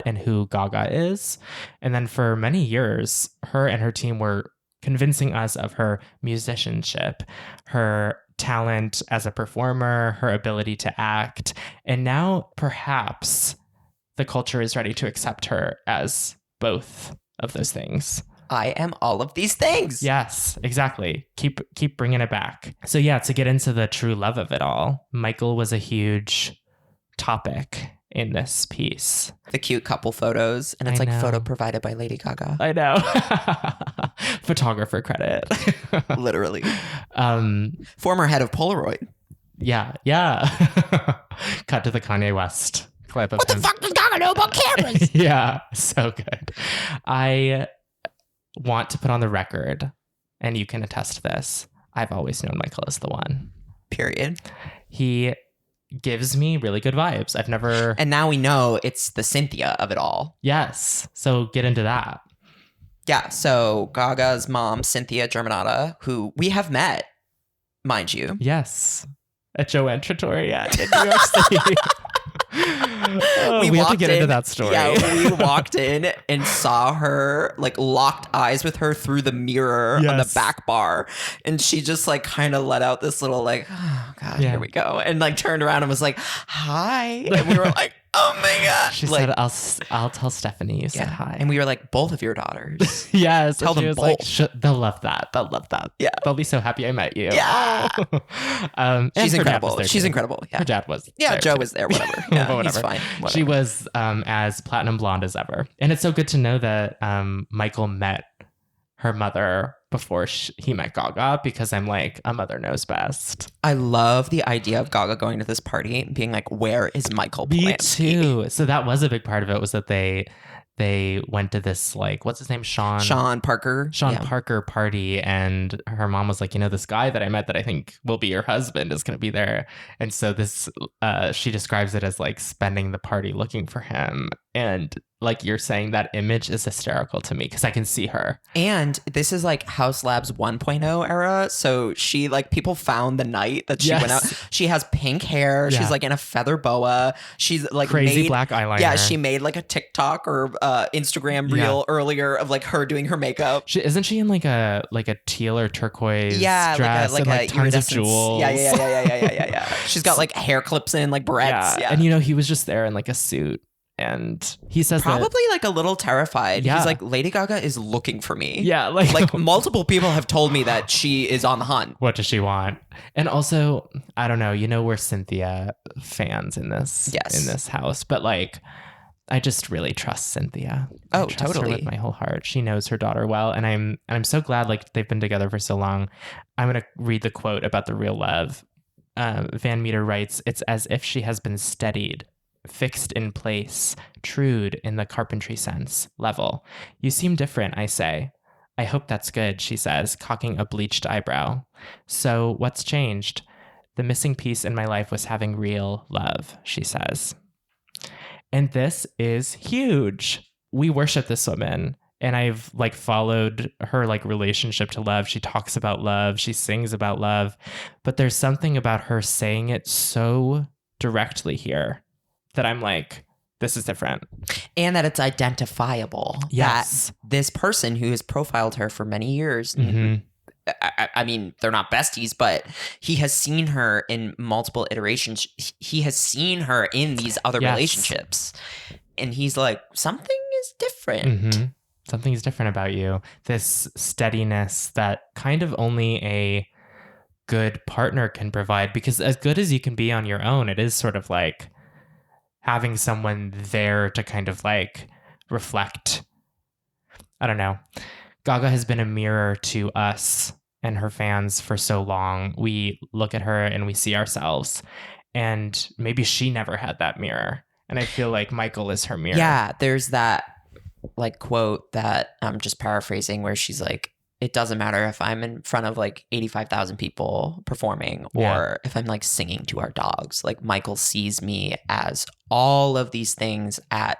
and who Gaga is. And then for many years, her and her team were convincing us of her musicianship, her talent as a performer, her ability to act. And now perhaps the culture is ready to accept her as both of those things. I am all of these things. Yes, exactly. Keep bringing it back. So yeah, to get into the true love of it all, Michael was a huge topic in this piece. The cute couple photos, and it's like photo provided by Lady Gaga. I know. Photographer credit. Literally. Former head of Polaroid. Yeah. Cut to the Kanye West clip of what him. The fuck does Gaga know about cameras? Yeah, so good. I want to put on the record, and you can attest to this, I've always known Michael as the one. Period. He gives me really good vibes. I've never... And now we know it's the Cynthia of it all. Yes. So get into that. Yeah. So Gaga's mom, Cynthia Germanata, who we have met, mind you. Yes. At Joanne Trattoria in New York City. We have to get into that story. Yeah, we walked in and saw her, like, locked eyes with her through the mirror on the back bar. And she just, like, kind of let out this little, like, oh, God, here we go. And, like, turned around and was like, hi. And we were like, oh, my God. She like, said, I'll tell Stephanie you said hi. And we were like, both of your daughters. Yes. Tell them both. Like, they'll love that. They'll love that. Yeah. They'll be so happy I met you. Yeah. She's incredible. She's incredible. Yeah. Her dad was Joe was there. Whatever. Yeah, whatever. He's fine. Whatever. She was as platinum blonde as ever. And it's so good to know that Michael met her mother before he met Gaga, because I'm like, a mother knows best. I love the idea of Gaga going to this party and being like, where is Michael Me Polanski? too. So that was a big part of it, was that they went to this, like, what's his name? Sean Parker Parker party, and her mom was like, this guy that I met that I think will be your husband is going to be there. And so this, she describes it as like spending the party looking for him. And like you're saying, that image is hysterical to me because I can see her. And this is like House Labs 1.0 era. So she, like, people found the night that she went out. She has pink hair. Yeah. She's like in a feather boa. She's like crazy black eyeliner. Yeah, she made like a TikTok or Instagram reel earlier of like her doing her makeup. Isn't she in like a teal or turquoise dress like and tons of jewels? Yeah. She's got like hair clips in, like barrettes. Yeah. And he was just there in like a suit. And he says probably like a little terrified. Yeah. He's like, Lady Gaga is looking for me. Yeah. Like multiple people have told me that she is on the hunt. What does she want? And also, I don't know, we're Cynthia fans in this house, but like, I just really trust Cynthia. I trust her with my whole heart. She knows her daughter well. And I'm so glad, like, they've been together for so long. I'm going to read the quote about the real love. Van Meter writes, "It's as if she has been steadied, fixed in place, trued in the carpentry sense, level. You seem different, I say. I hope that's good," she says, cocking a bleached eyebrow. "So what's changed? The missing piece in my life was having real love," she says. And this is huge. We worship this woman. And I've like followed her like relationship to love. She talks about love. She sings about love. But there's something about her saying it so directly here that I'm like, this is different. And that it's identifiable. Yes. That this person who has profiled her for many years, I mean, they're not besties, but he has seen her in multiple iterations. He has seen her in these other relationships. And he's like, something is different. Mm-hmm. Something's different about you. This steadiness that kind of only a good partner can provide, because as good as you can be on your own, it is sort of like having someone there to kind of like reflect. I don't know. Gaga has been a mirror to us and her fans for so long. We look at her and we see ourselves, and maybe she never had that mirror. And I feel like Michael is her mirror. Yeah, there's that like quote that I'm just paraphrasing where she's like, it doesn't matter if I'm in front of like 85,000 people performing or if I'm like singing to our dogs. Like, Michael sees me as all of these things at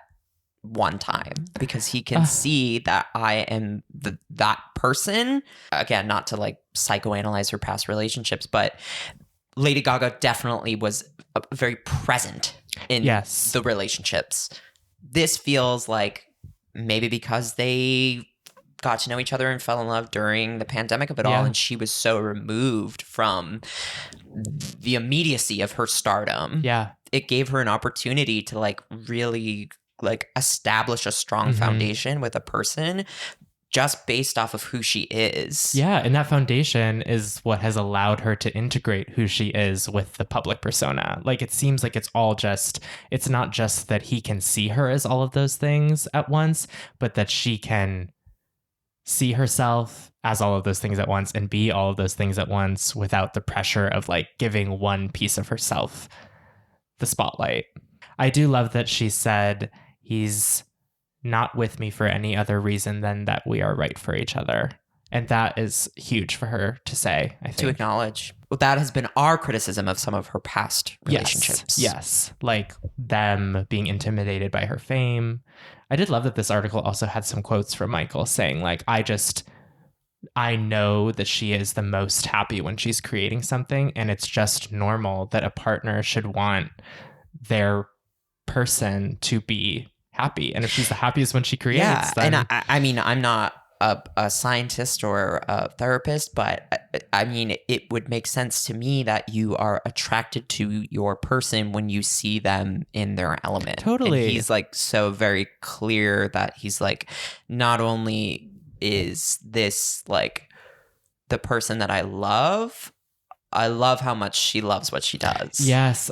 one time, because he can see that I am that person. Again, not to like psychoanalyze her past relationships, but Lady Gaga definitely was very present in the relationships. This feels like maybe because they got to know each other and fell in love during the pandemic of it all, and she was so removed from the immediacy of her stardom. Yeah. It gave her an opportunity to like really like establish a strong foundation with a person just based off of who she is. Yeah, and that foundation is what has allowed her to integrate who she is with the public persona. Like, it seems like it's not just that he can see her as all of those things at once, but that she can see herself as all of those things at once and be all of those things at once without the pressure of like giving one piece of herself the spotlight. I do love that she said, he's not with me for any other reason than that we are right for each other. And that is huge for her to say, I think. To acknowledge. Well, that has been our criticism of some of her past relationships. Yes. Like them being intimidated by her fame. I did love that this article also had some quotes from Michael saying like, I know that she is the most happy when she's creating something, and it's just normal that a partner should want their person to be happy. And if she's the happiest when she creates, then... And I mean, I'm not a scientist or a therapist, but I mean, it would make sense to me that you are attracted to your person when you see them in their element. Totally. And he's like so very clear that he's like, not only is this like the person that I love how much she loves what she does. Yes.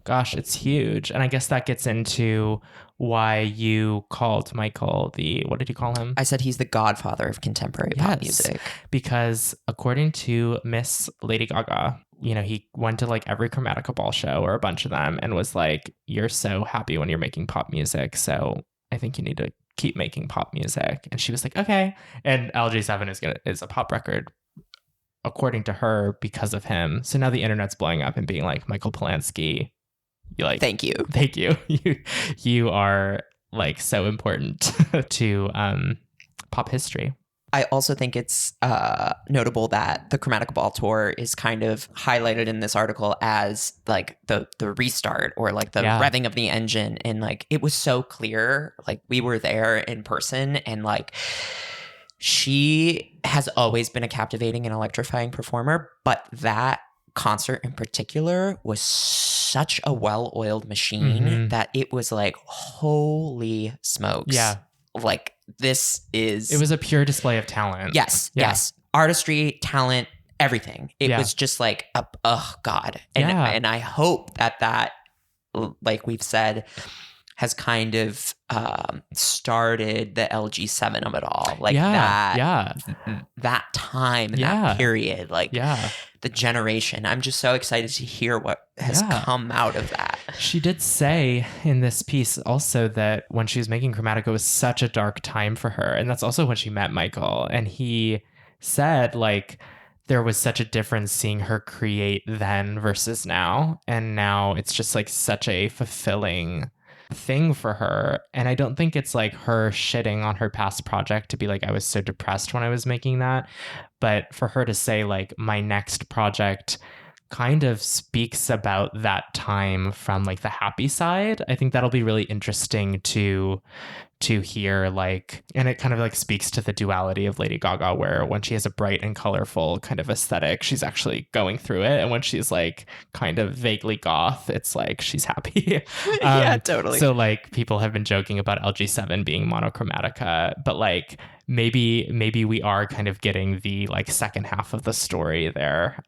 Gosh, it's huge. And I guess that gets into why you called Michael what did you call him? I said he's the godfather of contemporary pop music. Because according to Miss Lady Gaga, he went to like every Chromatica Ball show or a bunch of them and was like, you're so happy when you're making pop music. So I think you need to keep making pop music. And she was like, okay. And LG7 is a pop record, according to her, because of him. So now the internet's blowing up and being like, Michael Polanski, thank you. You are like so important to pop history. I also think it's notable that the Chromatica Ball tour is kind of highlighted in this article as like the restart or like the revving of the engine. And like, it was so clear, like we were there in person, and like, she has always been a captivating and electrifying performer, but that concert in particular was such a well-oiled machine that it was like, holy smokes. Yeah. Like, it was a pure display of talent. Yes. Artistry, talent, everything. It was just like, oh God. And I hope that, like we've said, has kind of started the LG7 of it all. Like that time, that period, like the generation. I'm just so excited to hear what has come out of that. She did say in this piece also that when she was making Chromatica, it was such a dark time for her. And that's also when she met Michael. And he said like, there was such a difference seeing her create then versus now. And now it's just like such a fulfilling thing for her. And I don't think it's like her shitting on her past project to be like, I was so depressed when I was making that. But for her to say like, my next project kind of speaks about that time from like the happy side. I think that'll be really interesting to hear, like, and it kind of like speaks to the duality of Lady Gaga, where when she has a bright and colorful kind of aesthetic, she's actually going through it, and when she's like kind of vaguely goth, it's like she's happy. Yeah, totally. So like people have been joking about LG7 being monochromatica, but like maybe we are kind of getting the like second half of the story there.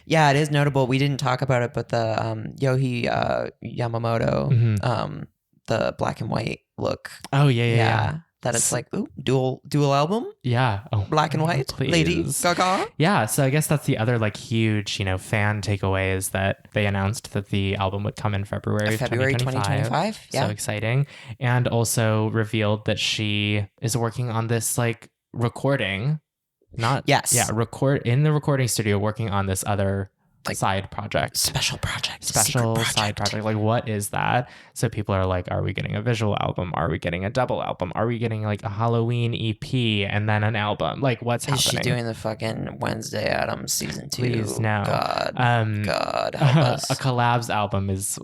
Yeah, it is notable. We didn't talk about it, but the Yohei Yamamoto, the black and white look. Oh yeah. That it's like, ooh, dual album. Yeah. Oh, black and white. Please. Lady Gaga. Yeah. So I guess that's the other like huge, fan takeaway is that they announced that the album would come in February 2025. Yeah. So exciting. And also revealed that she is working on this like recording. Record in the recording studio, working on this other like side project, special side project. Like, what is that? So people are like, are we getting a visual album? Are we getting a double album? Are we getting like a Halloween EP and then an album? Like, what's happening? Is she doing the fucking Wednesday Addams season 2? Please, no. God help us. A collabs album is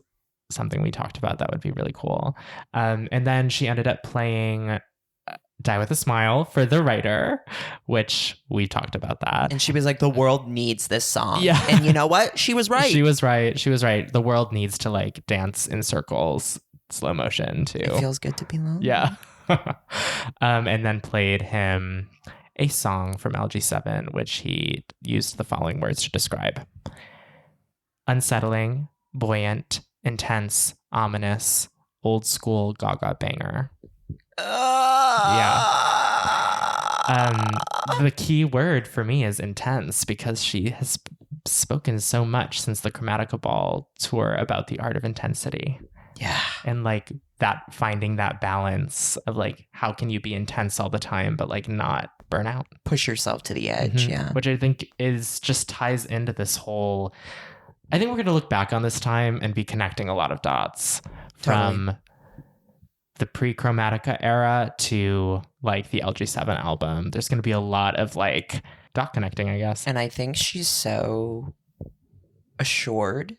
something we talked about. That would be really cool. And then she ended up playing Die With a Smile for The Writer, which we talked about that. And she was like, the world needs this song. Yeah. And you know what? She was right. She was right. The world needs to like dance in circles, slow motion too. It feels good to be lonely. Yeah. And then played him a song from LG7, which he used the following words to describe: unsettling, buoyant, intense, ominous, old school Gaga banger. The key word for me is intense, because she has spoken so much since the Chromatica Ball tour about the art of intensity. Yeah. And like that, finding that balance of like, how can you be intense all the time, but like not burn out? Push yourself to the edge. Mm-hmm. Yeah. Which I think is just ties into this whole, I think we're going to look back on this time and be connecting a lot of dots from the pre-Chromatica era to like the LG7 album. There's going to be a lot of like dot connecting, I guess. And I think she's so assured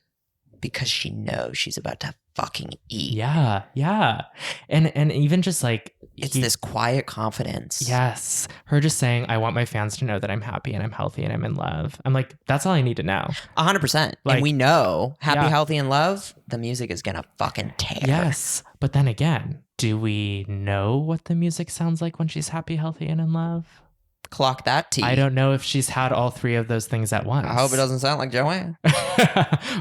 because she knows she's about to fucking eat. Yeah. And even just like it's this quiet confidence. Yes. Her just saying, I want my fans to know that I'm happy and I'm healthy and I'm in love. I'm like, that's all I need to know. 100%. Like, and we know happy, healthy, and love, the music is gonna fucking tear. Yes. But then again, do we know what the music sounds like when she's happy, healthy, and in love? Clock that T. I don't know if she's had all three of those things at once. I hope it doesn't sound like Joanne.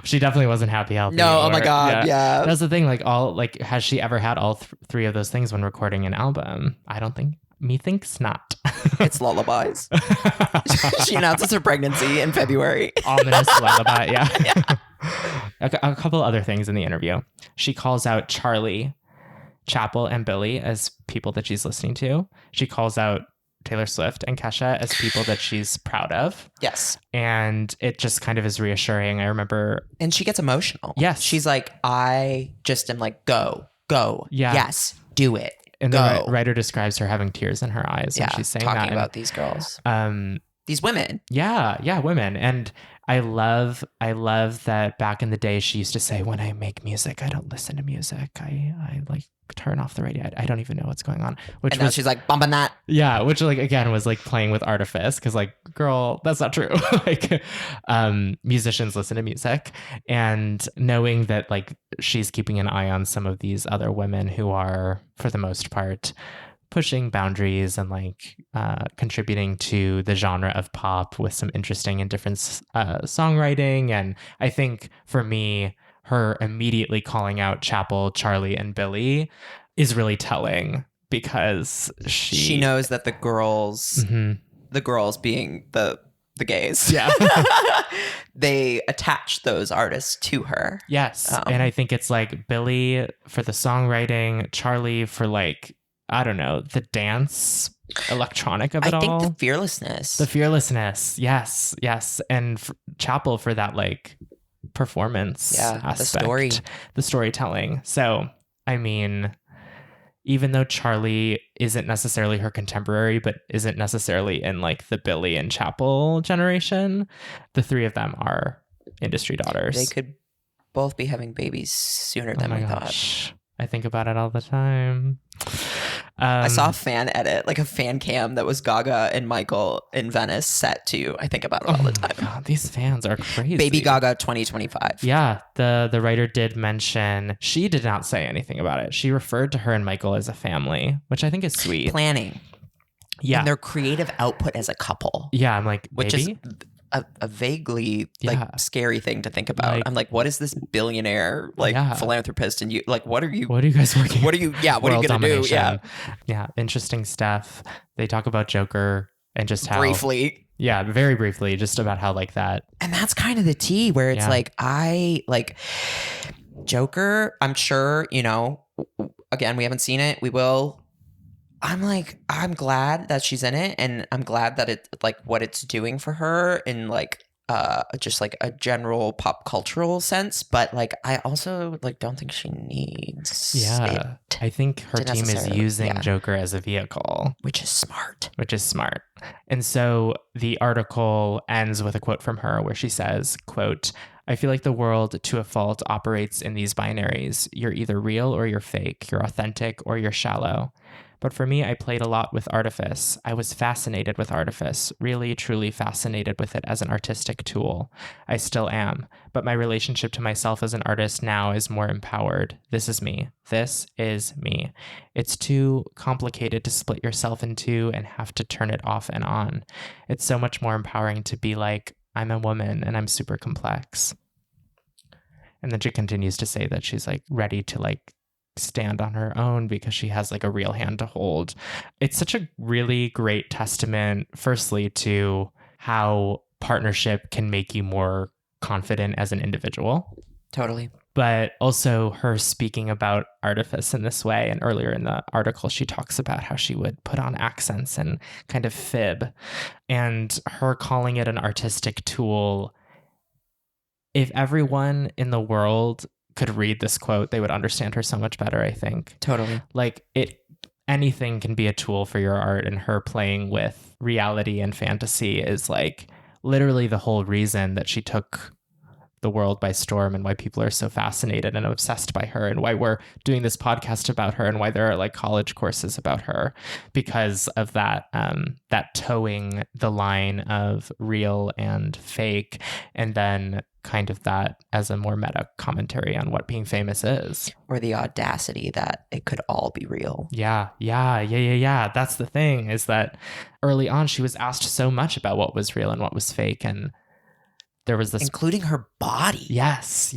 She definitely wasn't happy, healthy. No, oh my God, yeah. That's the thing. Like, has she ever had all three of those things when recording an album? I don't think. Methinks not. It's lullabies. She announces her pregnancy in February. Ominous lullaby, yeah. A couple other things in the interview. She calls out Charlie, Chappell, and Billie as people that she's listening to. She calls out Taylor Swift and Kesha as people that she's proud of. Yes. And it just kind of is reassuring. I remember. And she gets emotional. Yes. She's like, I just am like, go. Yeah. Yes, do it. And the writer describes her having tears in her eyes when she's saying talking that. about these girls. These women. Yeah, women. And I love that back in the day she used to say, when I make music, I don't listen to music. I like turn off the radio. I don't even know what's going on. And now she's like bumping that. Yeah, which like again was like playing with artifice because like, girl, that's not true. Like musicians listen to music, and knowing that like she's keeping an eye on some of these other women who are for the most part pushing boundaries and like contributing to the genre of pop with some interesting and different songwriting. And I think for me, her immediately calling out Chappell, Charlie, and Billie is really telling because she knows that the girls, the girls being the gays, they attach those artists to her. Yes, and I think it's like Billie for the songwriting, Charlie for like, I don't know, the dance electronic of it all. I think the fearlessness. Yes. And Chappell for that like performance aspect, the storytelling. So, I mean, even though Charlie isn't necessarily her contemporary, but isn't necessarily in like the Billie and Chappell generation, the three of them are industry daughters. They could both be having babies sooner than we thought. I think about it all the time. I saw a fan edit, like a fan cam that was Gaga and Michael in Venice set to. I think about it all the time. God, these fans are crazy. Baby Gaga 2025. Yeah, the writer did mention, she did not say anything about it. She referred to her and Michael as a family, which I think is sweet. Planning. Yeah. And their creative output as a couple. Yeah, I'm like, which baby? is a vaguely like scary thing to think about. Like, I'm like, what is this billionaire philanthropist and you like what are you guys working? What are you gonna do? Yeah, interesting stuff. They talk about Joker and just how briefly. Yeah, very briefly, just about how like that. And that's kind of the tea where it's like I like Joker, I'm sure, you know, again, we haven't seen it. We will. I'm like, I'm glad that she's in it, and I'm glad that it like what it's doing for her in like just like a general pop cultural sense. But like, I also like don't think she needs. Yeah, I think her team is using Joker as a vehicle, which is smart. And so the article ends with a quote from her where she says, "Quote." I feel like the world, to a fault, operates in these binaries. You're either real or you're fake. You're authentic or you're shallow. But for me, I played a lot with artifice. I was fascinated with artifice, really, truly fascinated with it as an artistic tool. I still am. But my relationship to myself as an artist now is more empowered. This is me. This is me. It's too complicated to split yourself in two and have to turn it off and on. It's so much more empowering to be like, I'm a woman and I'm super complex. And then she continues to say that she's like ready to like stand on her own because she has like a real hand to hold. It's such a really great testament, firstly, to how partnership can make you more confident as an individual. Totally. But also her speaking about artifice in this way. And earlier in the article, she talks about how she would put on accents and kind of fib. And her calling it an artistic tool. If everyone in the world could read this quote, they would understand her so much better, I think. Totally. Like anything can be a tool for your art, and her playing with reality and fantasy is like literally the whole reason that she took the world by storm and why people are so fascinated and obsessed by her and why we're doing this podcast about her and why there are like college courses about her because of that, that towing the line of real and fake. And then kind of that as a more meta commentary on what being famous is. Or the audacity that it could all be real. Yeah. That's the thing, is that early on she was asked so much about what was real and what was fake. And there was this... Including her body. Yes.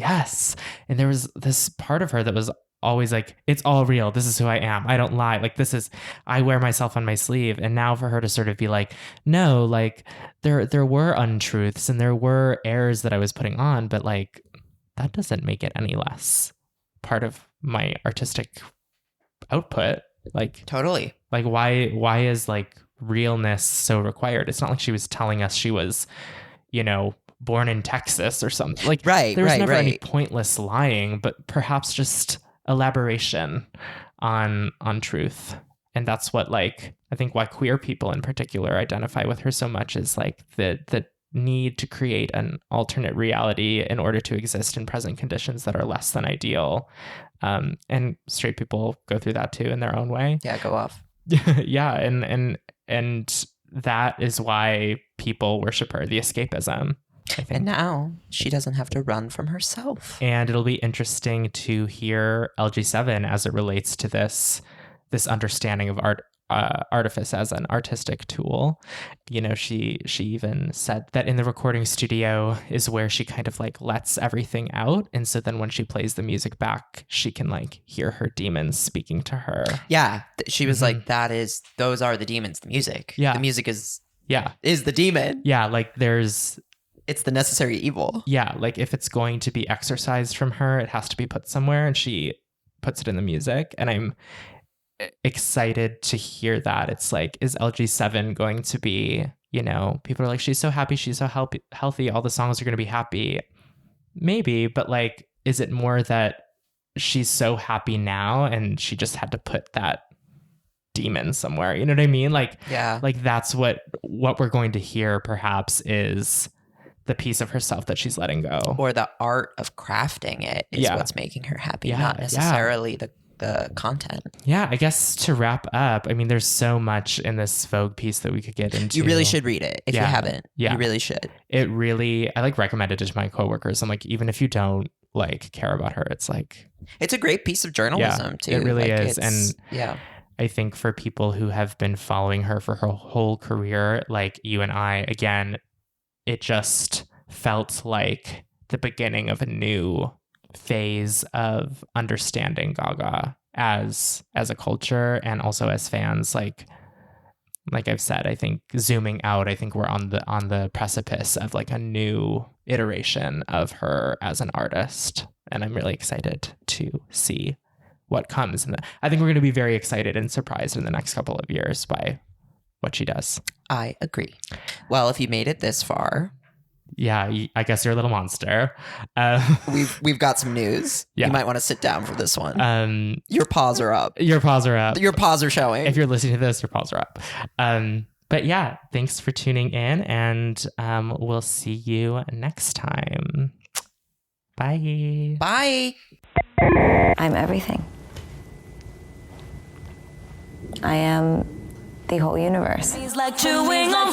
And there was this part of her that was always like, it's all real. This is who I am. I don't lie. Like, I wear myself on my sleeve. And now for her to sort of be like, no, like there were untruths and there were airs that I was putting on, but like, that doesn't make it any less part of my artistic output. Like, totally. Like, why is like realness so required? It's not like she was telling us she was, born in Texas or something. Like, right, there was never right. any pointless lying, but perhaps just elaboration on truth. And that's what, like, I think why queer people in particular identify with her so much is like the need to create an alternate reality in order to exist in present conditions that are less than ideal. And straight people go through that too in their own way. Yeah, go off. Yeah, and that is why people worship her, the escapism. And now she doesn't have to run from herself. And it'll be interesting to hear LG7 as it relates to this understanding of artifice as an artistic tool. She even said that in the recording studio is where she kind of like lets everything out. And so then when she plays the music back, she can like hear her demons speaking to her. Yeah. She was like, those are the demons, the music. Yeah. The music is the demon. Yeah. Like it's the necessary evil. Yeah. Like if it's going to be exorcised from her, it has to be put somewhere, and she puts it in the music. And I'm excited to hear that. It's like, is LG7 going to be, people are like, she's so happy, she's so healthy, all the songs are going to be happy. Maybe, but like, is it more that she's so happy now and she just had to put that demon somewhere? You know what I mean? Like, yeah, like that's what we're going to hear perhaps is the piece of herself that she's letting go. Or the art of crafting it is what's making her happy, not necessarily the content. Yeah, I guess to wrap up, I mean, there's so much in this Vogue piece that we could get into. You really should read it if you haven't. Yeah. You really should. It really, I like recommended it to my coworkers. I'm like, even if you don't like care about her, it's like... It's a great piece of journalism too. It really like, is. And I think for people who have been following her for her whole career, like you and I, again, it just felt like the beginning of a new phase of understanding Gaga as a culture and also as fans. Like I've said, I think zooming out, I think we're on the precipice of like a new iteration of her as an artist, and I'm really excited to see what comes. And I think we're going to be very excited and surprised in the next couple of years by what she does. I agree. Well, if you made it this far, yeah, I guess you're a little monster. We've got some news. Yeah. You might want to sit down for this one. Your paws are up. Your paws are up. Your paws are showing. If you're listening to this, your paws are up. But yeah, thanks for tuning in, and we'll see you next time. Bye. Bye. I'm everything. I am the whole universe. He's like chewing on